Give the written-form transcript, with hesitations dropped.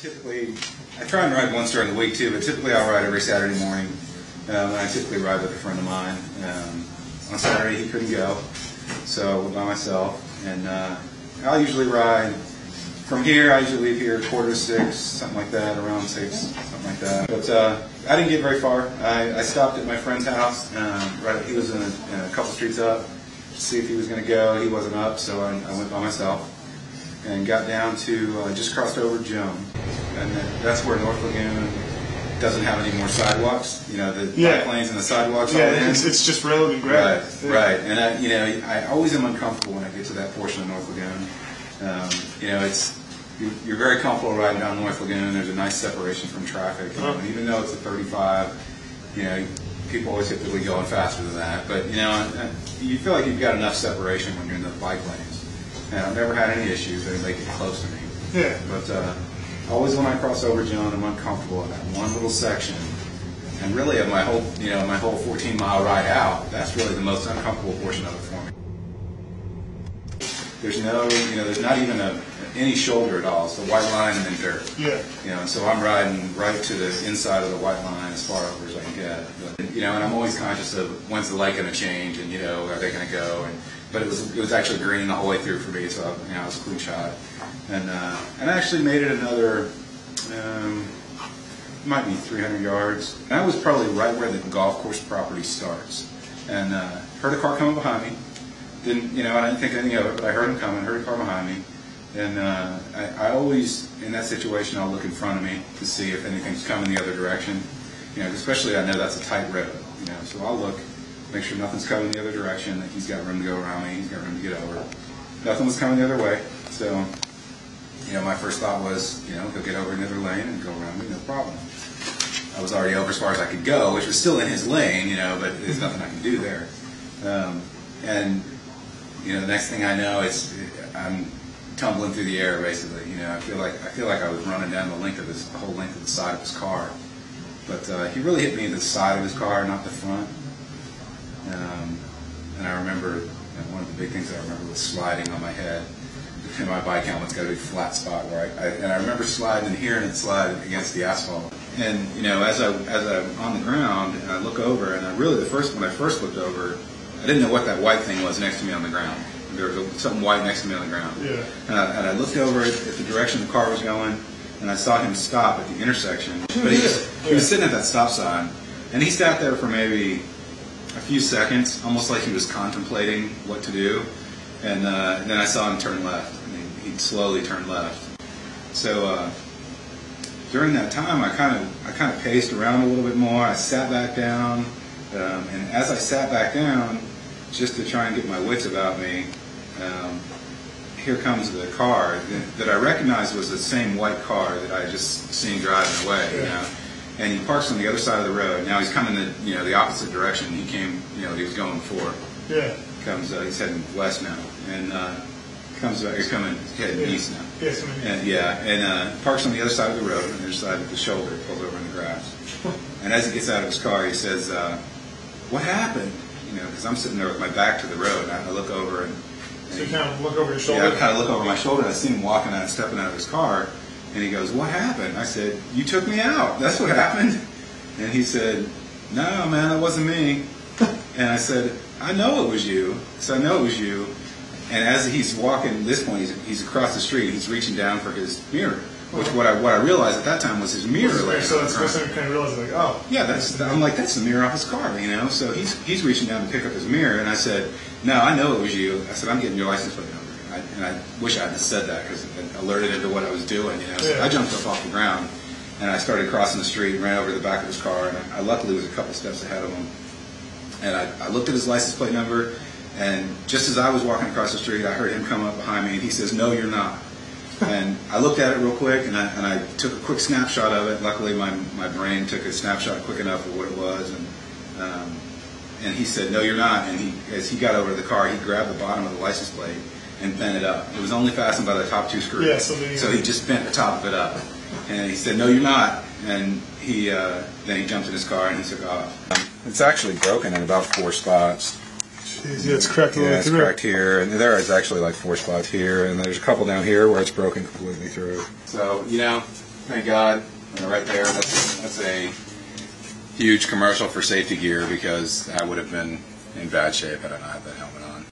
Typically, I try and ride once during the week too, but typically I'll ride every Saturday morning. I typically ride with a friend of mine. On Saturday he couldn't go, so by myself. And I'll usually ride from here. I usually leave here at 5:45, something like that, around 6, something like that. But I didn't get very far. I stopped at my friend's house. He was in a couple streets up to see if he was going to go. He wasn't up, so I went by myself. And got down to, just crossed over Joan. And that's where North Lagoon doesn't have any more sidewalks. You know, the bike lanes and the sidewalks. Yeah, it's just road and grass. Right. And I always am uncomfortable when I get to that portion of North Lagoon. You're very comfortable riding down North Lagoon. There's a nice separation from traffic. And even though it's a 35, people always typically going faster than that. But you feel like you've got enough separation when you're in the bike lanes. And I've never had any issues. They get close to me. Yeah. But always when I cross over Joan, I'm uncomfortable in that one little section. And really, of my whole 14-mile ride out, that's really the most uncomfortable portion of it for me. There's there's not even any shoulder at all. It's the white line and then dirt. Yeah. So I'm riding right to the inside of the white line as far over as I can get. But, and I'm always conscious of when's the light going to change, and are they going to go? But it was actually green the whole way through for me, so I was a clean shot. And I actually made it another, might be 300 yards. And I was probably right where the golf course property starts. And heard a car coming behind me. I didn't think anything of it, but I heard him coming, heard a car behind me. And I always, in that situation, I'll look in front of me to see if anything's coming the other direction. Especially I know that's a tight road. So I'll look, make sure nothing's coming the other direction, that he's got room to go around me, he's got room to get over. Nothing was coming the other way. So, my first thought was, he'll get over another lane and go around me, no problem. I was already over as far as I could go, which was still in his lane, but there's nothing I can do there. The next thing I know, I'm tumbling through the air, basically. I feel like I was running down the whole length of the side of his car. But he really hit me in the side of his car, not the front. And I remember, one of the big things I remember was sliding on my head. And my bike helmet's got a big flat spot where I remember sliding and hearing it slide against the asphalt. And as I'm on the ground and I look over, and when I first looked over, I didn't know what that white thing was next to me on the ground. There was something white next to me on the ground. Yeah. And I looked over at the direction the car was going, and I saw him stop at the intersection. But he was sitting at that stop sign, and he sat there for maybe a few seconds, almost like he was contemplating what to do. And then I saw him turn left, and he'd slowly turn left. So during that time, I kind of paced around a little bit more. I sat back down, and as I sat back down, just to try and get my wits about me, here comes the car that I recognized was the same white car that I had just seen driving away. And he parks on the other side of the road. Now he's coming the opposite direction. He came, he was going before. Yeah. He's heading west now, and he's heading east now. And parks on the other side of the road, on the other side of the shoulder, pulls over in the grass. And as he gets out of his car, he says, "What happened?" Because I'm sitting there with my back to the road. I look over and so you kind of look over your shoulder. Yeah, I kind of look over my shoulder. And I see him walking out, stepping out of his car, and he goes, "What happened?" I said, "You took me out. That's what happened." And he said, "No, man, that wasn't me." And I said, "I know it was you." So I know it was you. And as he's walking, at this point, he's across the street. He's reaching down for his mirror, which what I realized at that time was his mirror. So that's the first time you kind of realized, oh. Yeah, I'm like, that's the mirror off his car, So he's reaching down to pick up his mirror, and I said, "No, I know it was you." I said, "I'm getting your license plate number." And I wish I hadn't said that because it alerted him to what I was doing. So I jumped up off the ground, and I started crossing the street, and ran over to the back of his car, and I luckily was a couple steps ahead of him. And I looked at his license plate number, and just as I was walking across the street, I heard him come up behind me, and he says, "No, you're not." And I looked at it real quick, and I took a quick snapshot of it. Luckily, my brain took a snapshot quick enough of what it was, and he said, "No, you're not." And as he got over to the car, he grabbed the bottom of the license plate and bent it up. It was only fastened by the top two screws. Yeah, so he just bent the top of it up. And he said, "No, you're not." And then he jumped in his car and he took off. It's actually broken in about 4 spots. Yeah, it's cracked all the Yeah, way it's through. cracked here, and there is actually like 4 spots here, and there's a couple down here where it's broken completely through. So, you know, thank God, right there, that's a huge commercial for safety gear, because I would have been in bad shape had I not had that helmet on.